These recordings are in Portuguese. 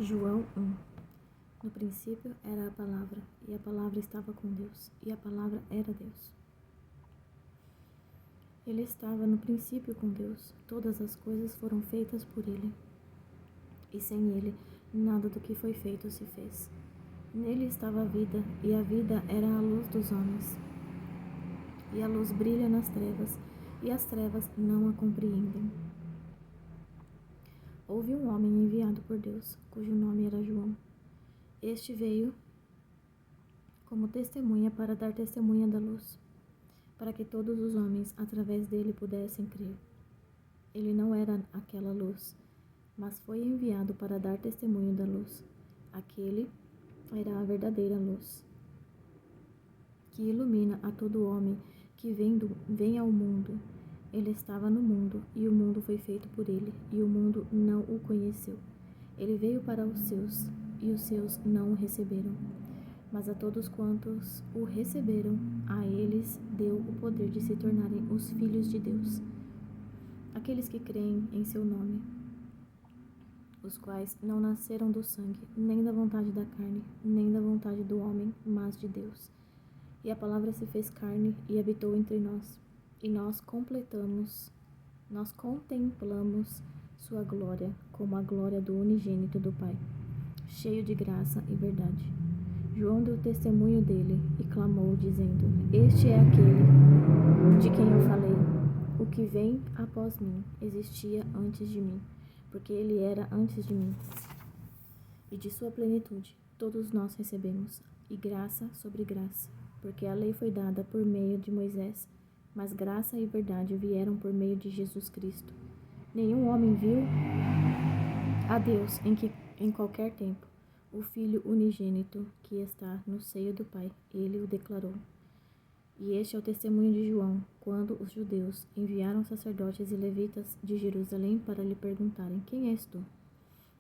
João 1. No princípio era a palavra, e a palavra estava com Deus, e a palavra era Deus. Ele estava no princípio com Deus. Todas as coisas foram feitas por ele, e sem ele nada do que foi feito se fez. Nele estava a vida, e a vida era a luz dos homens. E a luz brilha nas trevas, e as trevas não a compreendem. Houve um homem enviado por Deus, cujo nome era João. Este veio como testemunha para dar testemunha da luz, para que todos os homens através dele pudessem crer. Ele não era aquela luz, mas foi enviado para dar testemunho da luz. Aquele era a verdadeira luz, que ilumina a todo homem que vem ao mundo. Ele estava no mundo, e o mundo foi feito por ele, e o mundo não o conheceu. Ele veio para os seus, e os seus não o receberam. Mas a todos quantos o receberam, a eles deu o poder de se tornarem os filhos de Deus, aqueles que creem em seu nome, os quais não nasceram do sangue, nem da vontade da carne, nem da vontade do homem, mas de Deus. E a palavra se fez carne e habitou entre nós, e nós contemplamos sua glória, como a glória do unigênito do Pai, cheio de graça e verdade. João deu testemunho dele e clamou, dizendo: Este é aquele de quem eu falei. O que vem após mim existia antes de mim, porque ele era antes de mim. E de sua plenitude todos nós recebemos, e graça sobre graça, porque a lei foi dada por meio de Moisés, mas graça e verdade vieram por meio de Jesus Cristo. Nenhum homem viu a Deus em qualquer tempo. O Filho unigênito que está no seio do Pai, ele o declarou. E este é o testemunho de João, quando os judeus enviaram sacerdotes e levitas de Jerusalém para lhe perguntarem: Quem és tu?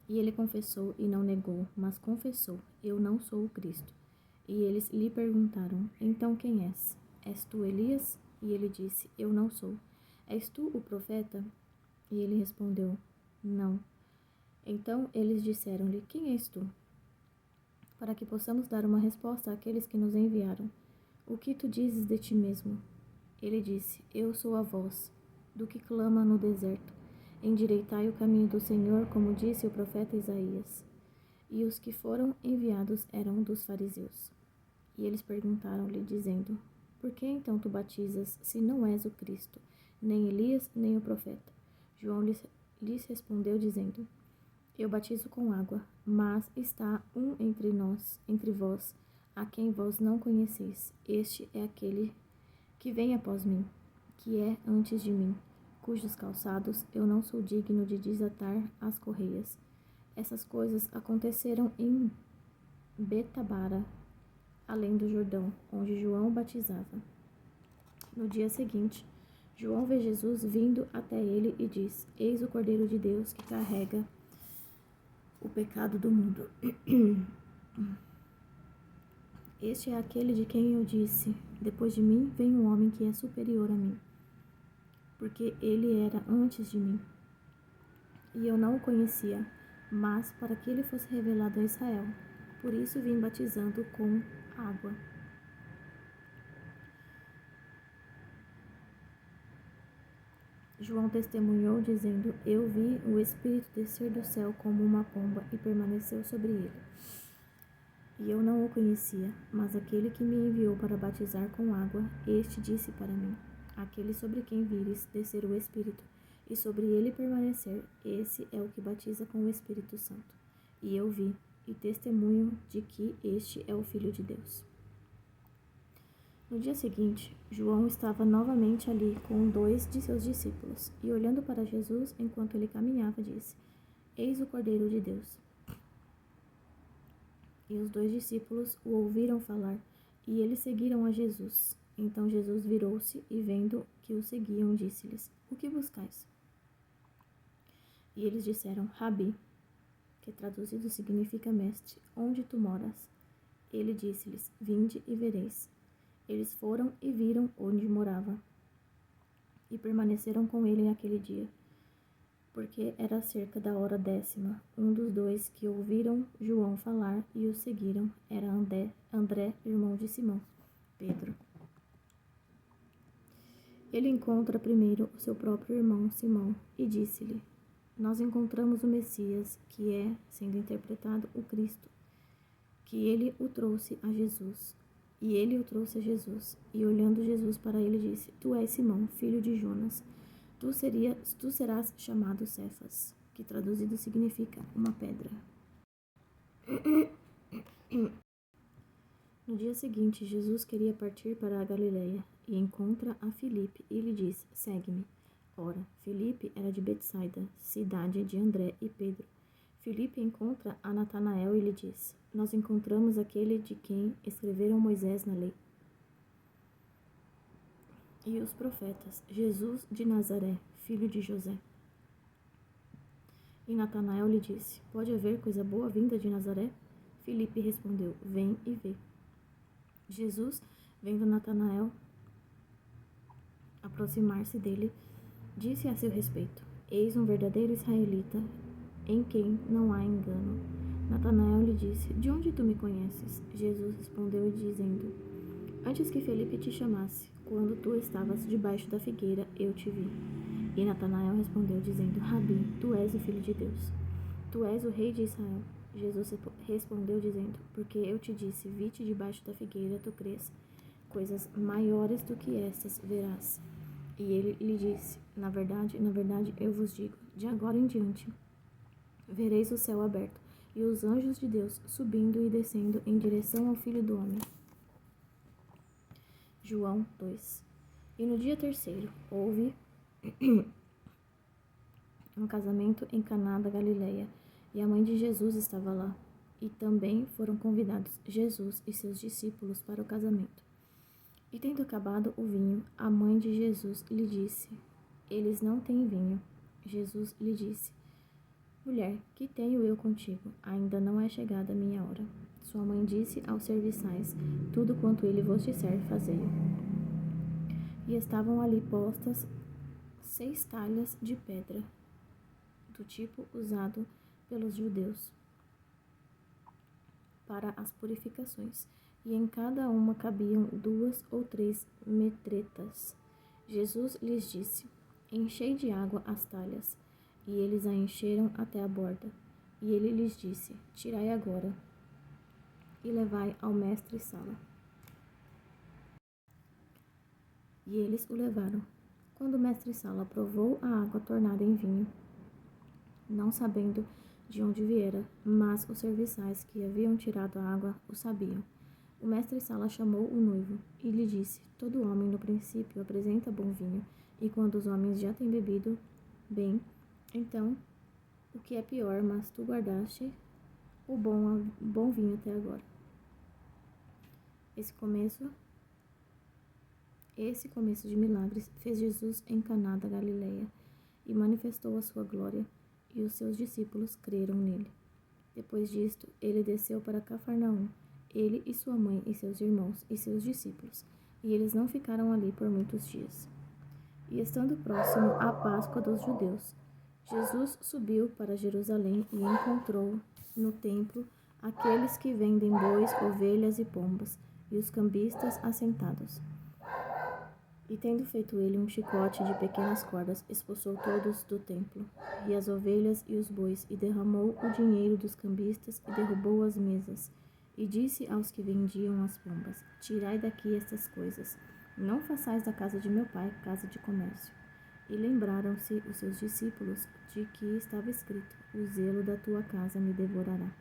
E ele confessou e não negou, mas confessou: Eu não sou o Cristo. E eles lhe perguntaram: Então quem és? És tu Elias? E ele disse: Eu não sou. És tu o profeta? E ele respondeu: Não. Então eles disseram-lhe: Quem és tu? Para que possamos dar uma resposta àqueles que nos enviaram. O que tu dizes de ti mesmo? Ele disse: Eu sou a voz do que clama no deserto. Endireitai o caminho do Senhor, como disse o profeta Isaías. E os que foram enviados eram dos fariseus. E eles perguntaram-lhe, dizendo: Por que então tu batizas, se não és o Cristo, nem Elias, nem o profeta? João lhes respondeu, dizendo: Eu batizo com água, mas está um entre vós, a quem vós não conheceis. Este é aquele que vem após mim, que é antes de mim, cujos calçados eu não sou digno de desatar as correias. Essas coisas aconteceram em Betabara, além do Jordão, onde João batizava. No dia seguinte, João vê Jesus vindo até ele e diz: Eis o Cordeiro de Deus que carrega o pecado do mundo. Este é aquele de quem eu disse: Depois de mim vem um homem que é superior a mim, porque ele era antes de mim. E eu não o conhecia, mas para que ele fosse revelado a Israel. Por isso vim batizando com água. João testemunhou, dizendo: Eu vi o Espírito descer do céu como uma pomba e permaneceu sobre ele. E eu não o conhecia, mas aquele que me enviou para batizar com água, este disse para mim: Aquele sobre quem vires descer o Espírito, e sobre ele permanecer, esse é o que batiza com o Espírito Santo. E eu vi, e testemunho de que este é o Filho de Deus. No dia seguinte, João estava novamente ali com 2 de seus discípulos, e olhando para Jesus enquanto ele caminhava, disse: Eis o Cordeiro de Deus. E os 2 discípulos o ouviram falar, e eles seguiram a Jesus. Então Jesus virou-se e, vendo que o seguiam, disse-lhes: O que buscais? E eles disseram: Rabi, que traduzido significa mestre, onde tu moras? Ele disse-lhes: Vinde e vereis. Eles foram e viram onde morava, e permaneceram com ele aquele dia. porque era cerca da hora 10ª. Um dos dois que ouviram João falar e o seguiram era André, irmão de Simão, Pedro. Ele encontra primeiro o seu próprio irmão Simão e disse-lhe: Nós encontramos o Messias, que é, sendo interpretado, o Cristo, que ele o trouxe a Jesus. E ele o trouxe a Jesus. E olhando Jesus para ele disse: Tu és Simão, filho de Jonas. Tu serás chamado Cefas, que traduzido significa uma pedra. No dia seguinte, Jesus queria partir para a Galileia e encontra a Filipe e lhe diz: Segue-me. Ora, Filipe era de Betsaida, cidade de André e Pedro. Filipe encontra a Natanael e lhe diz: Nós encontramos aquele de quem escreveram Moisés na lei e os profetas, Jesus de Nazaré, filho de José. E Natanael lhe disse: Pode haver coisa boa vinda de Nazaré? Filipe respondeu: Vem e vê. Jesus, vendo Natanael aproximar-se dele, disse a seu respeito: Eis um verdadeiro israelita, em quem não há engano. Natanael lhe disse: De onde tu me conheces? Jesus respondeu dizendo: Antes que Felipe te chamasse, quando tu estavas debaixo da figueira, eu te vi. E Natanael respondeu dizendo: Rabi, tu és o Filho de Deus. Tu és o Rei de Israel. Jesus respondeu dizendo: Porque eu te disse, vi-te debaixo da figueira, tu crês. Coisas maiores do que estas verás. E ele lhe disse: na verdade, eu vos digo, de agora em diante, vereis o céu aberto e os anjos de Deus subindo e descendo em direção ao Filho do Homem. João 2. E no dia terceiro houve um casamento em Caná da Galileia, e a mãe de Jesus estava lá. E também foram convidados Jesus e seus discípulos para o casamento. E tendo acabado o vinho, a mãe de Jesus lhe disse: Eles não têm vinho. Jesus lhe disse: Mulher, que tenho eu contigo? Ainda não é chegada a minha hora. Sua mãe disse aos serviçais: Tudo quanto ele vos disser, fazei-o. E estavam ali postas 6 talhas de pedra, do tipo usado pelos judeus para as purificações, e em cada uma cabiam 2 ou 3 metretas. Jesus lhes disse: Enchei de água as talhas. E eles a encheram até a borda. E ele lhes disse: Tirai agora e levai ao mestre-sala. E eles o levaram. Quando o mestre-sala provou a água tornada em vinho, não sabendo de onde viera, mas os serviçais que haviam tirado a água o sabiam. O mestre-sala chamou o noivo e lhe disse: Todo homem no princípio apresenta bom vinho, e quando os homens já têm bebido bem, então o que é pior, mas tu guardaste o bom vinho até agora. Esse começo de milagres fez Jesus em Caná da Galileia e manifestou a sua glória, e os seus discípulos creram nele. Depois disto, ele desceu para Cafarnaum, ele e sua mãe e seus irmãos e seus discípulos, e eles não ficaram ali por muitos dias. E estando próximo à Páscoa dos judeus, Jesus subiu para Jerusalém e encontrou no templo aqueles que vendem bois, ovelhas e pombas, e os cambistas assentados. E tendo feito ele um chicote de pequenas cordas, expulsou todos do templo, e as ovelhas e os bois, e derramou o dinheiro dos cambistas, e derrubou as mesas. E disse aos que vendiam as pombas: Tirai daqui estas coisas, não façais da casa de meu pai casa de comércio. E lembraram-se os seus discípulos de que estava escrito: O zelo da tua casa me devorará.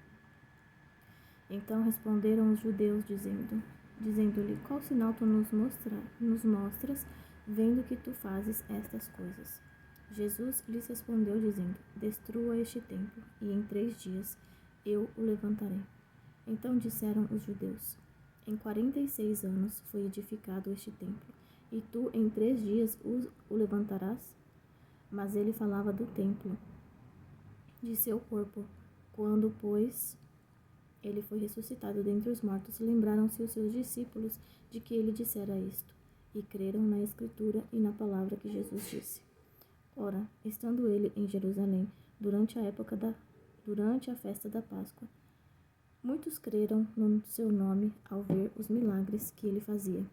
Então responderam os judeus, dizendo-lhe: Qual sinal tu nos mostras, vendo que tu fazes estas coisas? Jesus lhes respondeu, dizendo: Destrua este templo, e em 3 dias eu o levantarei. Então disseram os judeus: Em 46 anos foi edificado este templo, e tu em 3 dias o levantarás? Mas ele falava do templo, de seu corpo. Quando, pois, ele foi ressuscitado dentre os mortos, lembraram-se os seus discípulos de que ele dissera isto, e creram na Escritura e na palavra que Jesus disse. Ora, estando ele em Jerusalém, durante a festa da Páscoa, muitos creram no seu nome ao ver os milagres que ele fazia.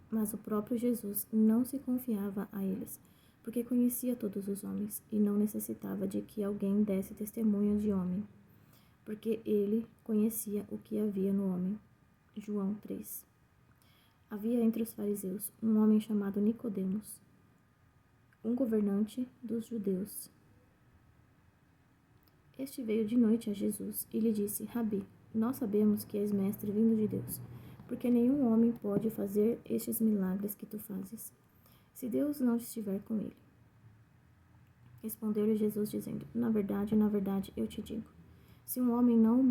Mas o próprio Jesus não se confiava a eles, porque conhecia todos os homens, e não necessitava de que alguém desse testemunho de homem, porque ele conhecia o que havia no homem. João 3. Havia entre os fariseus um homem chamado Nicodemos, um governante dos judeus. Este veio de noite a Jesus e lhe disse: Rabi, nós sabemos que és mestre vindo de Deus, porque nenhum homem pode fazer estes milagres que tu fazes, se Deus não estiver com ele. Respondeu-lhe Jesus, dizendo: na verdade, eu te digo, se um homem não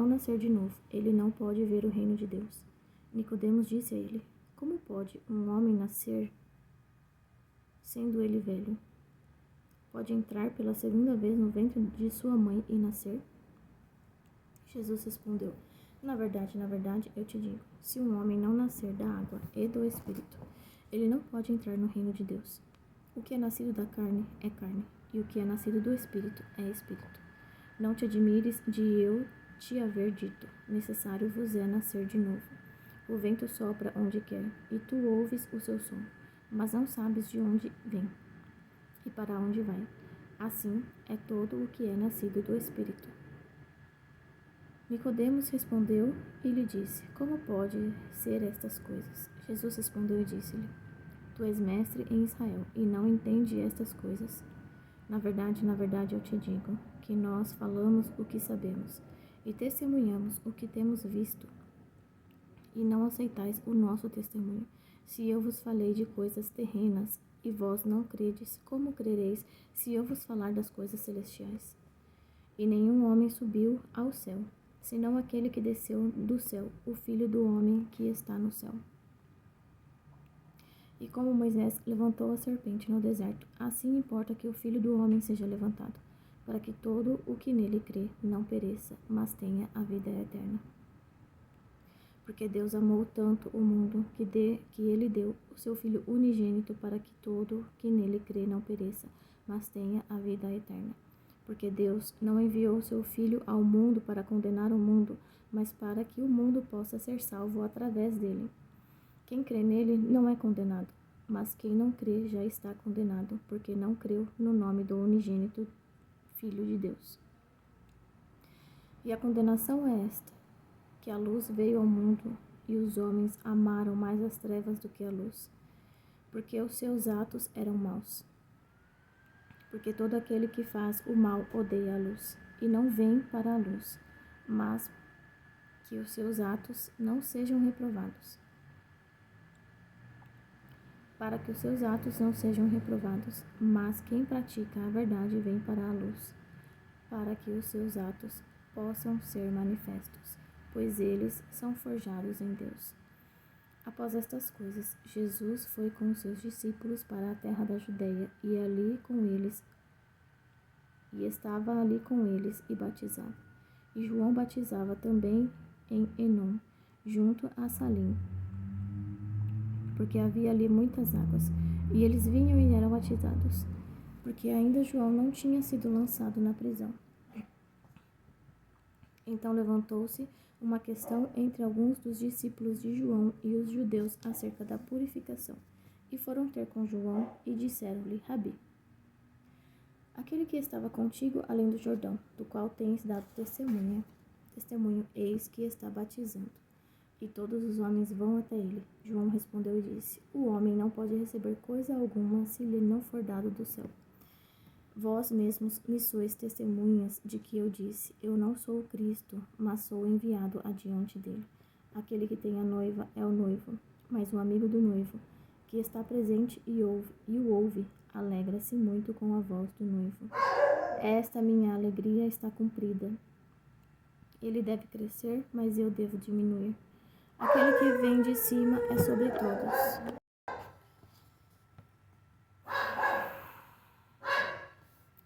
nascer de novo, ele não pode ver o reino de Deus. Nicodemos disse a ele: como pode um homem nascer sendo ele velho? Pode entrar pela segunda vez no ventre de sua mãe e nascer? Jesus respondeu: na verdade, eu te digo, se um homem não nascer da água e do Espírito, ele não pode entrar no reino de Deus. O que é nascido da carne é carne, e o que é nascido do Espírito é Espírito. Não te admires de eu te haver dito: necessário vos é nascer de novo. O vento sopra onde quer, e tu ouves o seu som, mas não sabes de onde vem e para onde vai. Assim é todo o que é nascido do Espírito. Nicodemos respondeu e lhe disse: como pode ser estas coisas? Jesus respondeu e disse-lhe: tu és mestre em Israel e não entende estas coisas? Na verdade, eu te digo que nós falamos o que sabemos e testemunhamos o que temos visto, e não aceitais o nosso testemunho. Se eu vos falei de coisas terrenas e vós não credes, como crereis se eu vos falar das coisas celestiais? E nenhum homem subiu ao céu, senão aquele que desceu do céu, o Filho do homem que está no céu. E como Moisés levantou a serpente no deserto, assim importa que o Filho do homem seja levantado, para que todo o que nele crê não pereça, mas tenha a vida eterna. Porque Deus amou tanto o mundo que ele deu o seu Filho unigênito, para que todo que nele crê não pereça, mas tenha a vida eterna. Porque Deus não enviou o seu Filho ao mundo para condenar o mundo, mas para que o mundo possa ser salvo através dele. Quem crê nele não é condenado, mas quem não crê já está condenado, porque não creu no nome do unigênito Filho de Deus. E a condenação é esta: que a luz veio ao mundo, e os homens amaram mais as trevas do que a luz, porque os seus atos eram maus. Porque todo aquele que faz o mal odeia a luz, e não vem para a luz, mas que os seus atos não sejam reprovados. Para que os seus atos não sejam reprovados, mas quem pratica a verdade vem para a luz, para que os seus atos possam ser manifestos, pois eles são forjados em Deus. Após estas coisas, Jesus foi com seus discípulos para a terra da Judeia, e estava ali com eles e batizava. E João batizava também em Enom, junto a Salim, porque havia ali muitas águas, e eles vinham e eram batizados, porque ainda João não tinha sido lançado na prisão. Então levantou-se uma questão entre alguns dos discípulos de João e os judeus acerca da purificação, e foram ter com João e disseram-lhe: Rabi, aquele que estava contigo além do Jordão, do qual tens dado testemunho, eis que está batizando, e todos os homens vão até ele. João respondeu e disse: o homem não pode receber coisa alguma se lhe não for dado do céu. Vós mesmos me sois testemunhas de que eu disse: eu não sou o Cristo, mas sou enviado adiante dele. Aquele que tem a noiva é o noivo, mas o amigo do noivo, que está presente e o ouve, alegra-se muito com a voz do noivo. Esta minha alegria está cumprida. Ele deve crescer, mas eu devo diminuir. Aquele que vem de cima é sobre todos.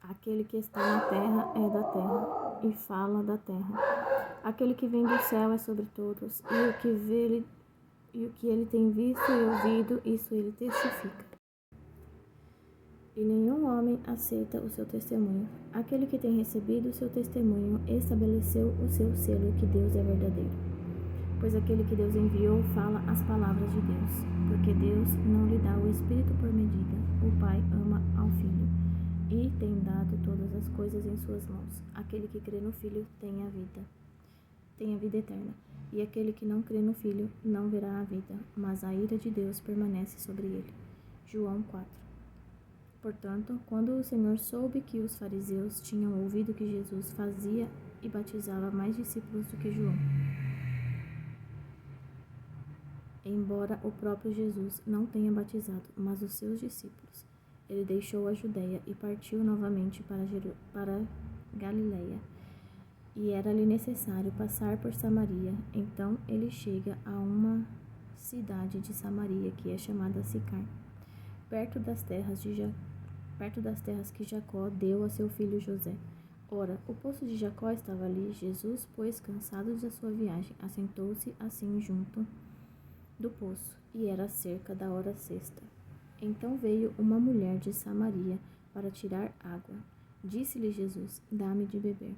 Aquele que está na terra é da terra, e fala da terra. Aquele que vem do céu é sobre todos, e o que ele tem visto e ouvido, isso ele testifica. e nenhum homem aceita o seu testemunho. Aquele que tem recebido o seu testemunho estabeleceu o seu selo que Deus é verdadeiro. Pois aquele que Deus enviou fala as palavras de Deus, porque Deus não lhe dá o Espírito por medida. O Pai ama ao Filho e tem dado todas as coisas em suas mãos. Aquele que crê no Filho tem a vida eterna. E aquele que não crê no Filho não verá a vida, mas a ira de Deus permanece sobre ele. João 4. Portanto, quando o Senhor soube que os fariseus tinham ouvido que Jesus fazia e batizava mais discípulos do que João, embora o próprio Jesus não tenha batizado, mas os seus discípulos, ele deixou a Judéia e partiu novamente para Galiléia. E era-lhe necessário passar por Samaria. Então ele chega a uma cidade de Samaria que é chamada Sicar, perto das terras que Jacó deu a seu filho José. Ora, o poço de Jacó estava ali. Jesus, pois, cansado da sua viagem, assentou-se assim junto do poço, e era cerca da hora sexta. Então veio uma mulher de Samaria para tirar água. Disse-lhe Jesus: dá-me de beber.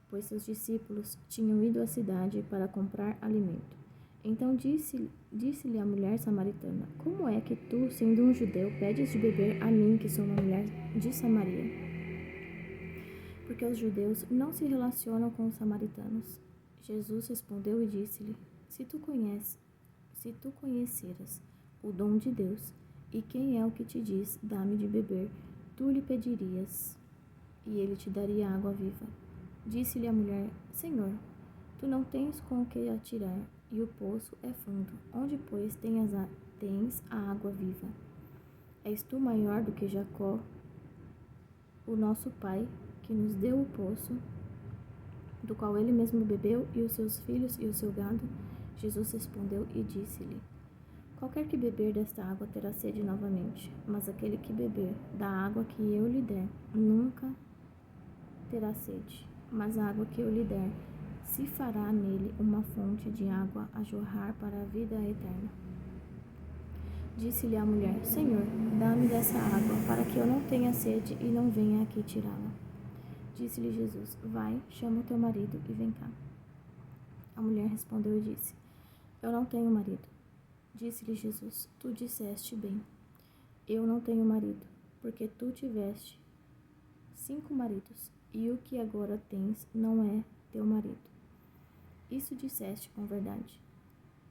Pois seus discípulos tinham ido à cidade para comprar alimento. Então disse-lhe a mulher samaritana: como é que tu, sendo um judeu, pedes de beber a mim, que sou uma mulher de Samaria? Porque os judeus não se relacionam com os samaritanos. Jesus respondeu e disse-lhe: se tu conheceras o dom de Deus, e quem é o que te diz, dá-me de beber, tu lhe pedirias, e ele te daria água viva. Disse-lhe a mulher: Senhor, tu não tens com o que atirar, e o poço é fundo. Onde, pois, tens a água viva? És tu maior do que Jacó, o nosso pai, que nos deu o poço, do qual ele mesmo bebeu, e os seus filhos e o seu gado? Jesus respondeu e disse-lhe: qualquer que beber desta água terá sede novamente, mas aquele que beber da água que eu lhe der nunca terá sede. Mas a água que eu lhe der se fará nele uma fonte de água a jorrar para a vida eterna. Disse-lhe a mulher: Senhor, dá-me dessa água, para que eu não tenha sede e não venha aqui tirá-la. Disse-lhe Jesus: vai, chama o teu marido e vem cá. A mulher respondeu e disse: eu não tenho marido. Disse-lhe Jesus: tu disseste bem, eu não tenho marido, porque tu tiveste 5 maridos, e o que agora tens não é teu marido. Isso disseste com verdade.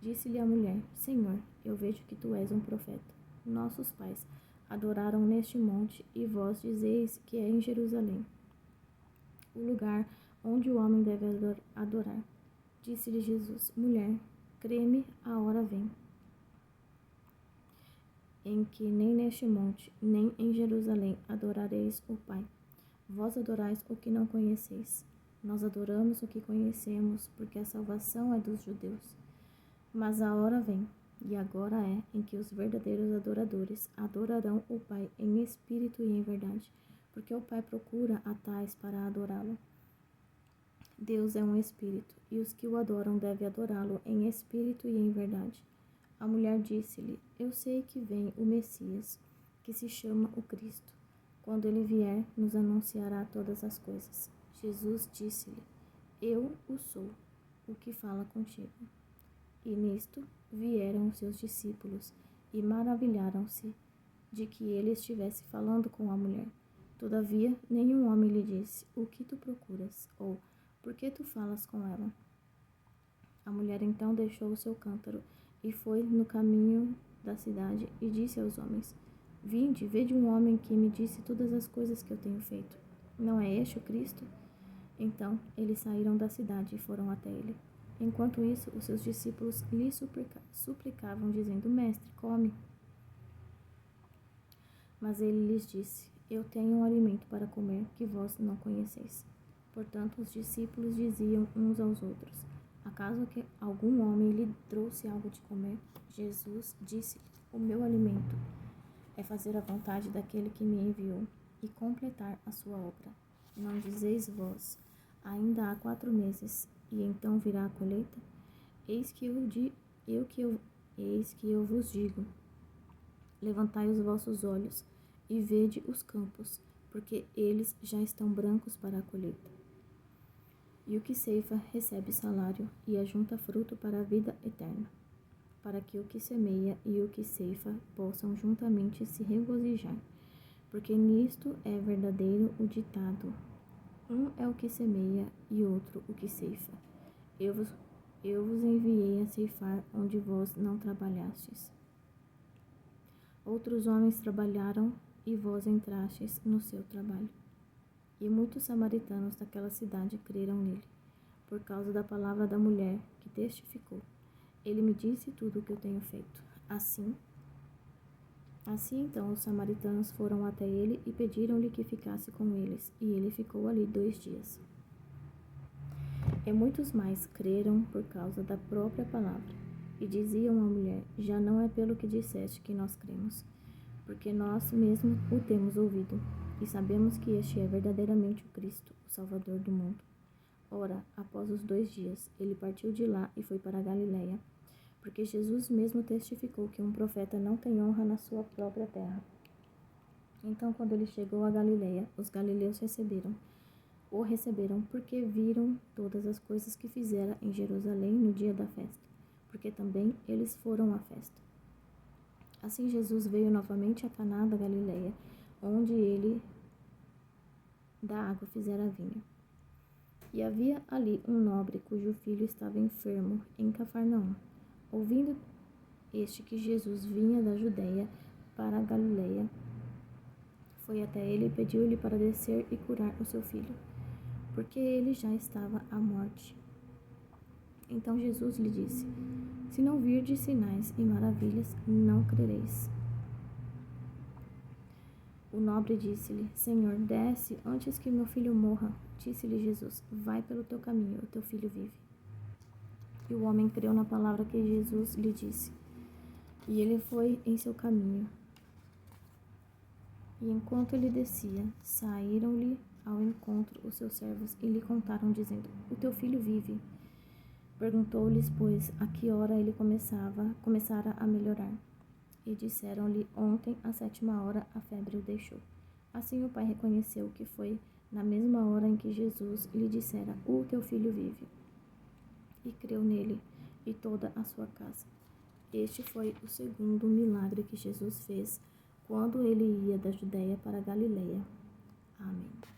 Disse-lhe a mulher: Senhor, eu vejo que tu és um profeta. Nossos pais adoraram neste monte, e vós dizeis que é em Jerusalém o lugar onde o homem deve adorar. Disse-lhe Jesus: mulher, crê-me, a hora vem em que nem neste monte, nem em Jerusalém adorareis o Pai. Vós adorais o que não conheceis. Nós adoramos o que conhecemos, porque a salvação é dos judeus. Mas a hora vem, e agora é, em que os verdadeiros adoradores adorarão o Pai em espírito e em verdade, porque o Pai procura a tais para adorá-lo. Deus é um espírito, e os que o adoram devem adorá-lo em espírito e em verdade. A mulher disse-lhe: eu sei que vem o Messias, que se chama o Cristo. Quando ele vier, nos anunciará todas as coisas. Jesus disse-lhe: eu o sou, o que fala contigo. E nisto vieram os seus discípulos e maravilharam-se de que ele estivesse falando com a mulher. Todavia, nenhum homem lhe disse: o que tu procuras? Ou, por que tu falas com ela? A mulher então deixou o seu cântaro e foi no caminho da cidade e disse aos homens: vinde, vede um homem que me disse todas as coisas que eu tenho feito. Não é este o Cristo? Então eles saíram da cidade e foram até ele. Enquanto isso, os seus discípulos lhe suplicavam, dizendo: mestre, come. Mas ele lhes disse: eu tenho um alimento para comer que vós não conheceis. Portanto, os discípulos diziam uns aos outros: acaso que algum homem lhe trouxe algo de comer? Jesus disse-lhe: o meu alimento é fazer a vontade daquele que me enviou e completar a sua obra. Não dizeis vós: ainda há 4 meses, e então virá a colheita? Eis que eu vos digo: levantai os vossos olhos e vede os campos, porque eles já estão brancos para a colheita. E o que ceifa recebe salário e ajunta fruto para a vida eterna, para que o que semeia e o que ceifa possam juntamente se regozijar, porque nisto é verdadeiro o ditado: um é o que semeia e outro o que ceifa. Eu vos enviei a ceifar onde vós não trabalhastes. Outros homens trabalharam e vós entrastes no seu trabalho. E muitos samaritanos daquela cidade creram nele, por causa da palavra da mulher que testificou: ele me disse tudo o que eu tenho feito. Assim então os samaritanos foram até ele e pediram-lhe que ficasse com eles, e ele ficou ali 2 dias. E muitos mais creram por causa da própria palavra, e diziam à mulher: já não é pelo que disseste que nós cremos, porque nós mesmos o temos ouvido, e sabemos que este é verdadeiramente o Cristo, o Salvador do mundo. Ora, após os 2 dias, ele partiu de lá e foi para a Galiléia, porque Jesus mesmo testificou que um profeta não tem honra na sua própria terra. Então, quando ele chegou a Galiléia, os galileus o receberam, porque viram todas as coisas que fizera em Jerusalém no dia da festa, porque também eles foram à festa. Assim Jesus veio novamente a Caná da Galiléia, onde ele da água fizera vinho. E havia ali um nobre cujo filho estava enfermo em Cafarnaum. Ouvindo este que Jesus vinha da Judeia para a Galiléia, foi até ele e pediu-lhe para descer e curar o seu filho, porque ele já estava à morte. Então Jesus lhe disse: se não virdes sinais e maravilhas, não crereis. O nobre disse-lhe: Senhor, desce antes que meu filho morra. Disse-lhe Jesus: vai pelo teu caminho, o teu filho vive. E o homem creu na palavra que Jesus lhe disse, e ele foi em seu caminho. E enquanto ele descia, saíram-lhe ao encontro os seus servos e lhe contaram, dizendo: o teu filho vive. Perguntou-lhes, pois, a que hora ele começara a melhorar. E disseram-lhe: ontem, à 7ª hora, a febre o deixou. Assim o pai reconheceu que foi na mesma hora em que Jesus lhe dissera: o teu filho vive. E creu nele e toda a sua casa. Este foi o segundo milagre que Jesus fez quando ele ia da Judeia para a Galiléia. Amém.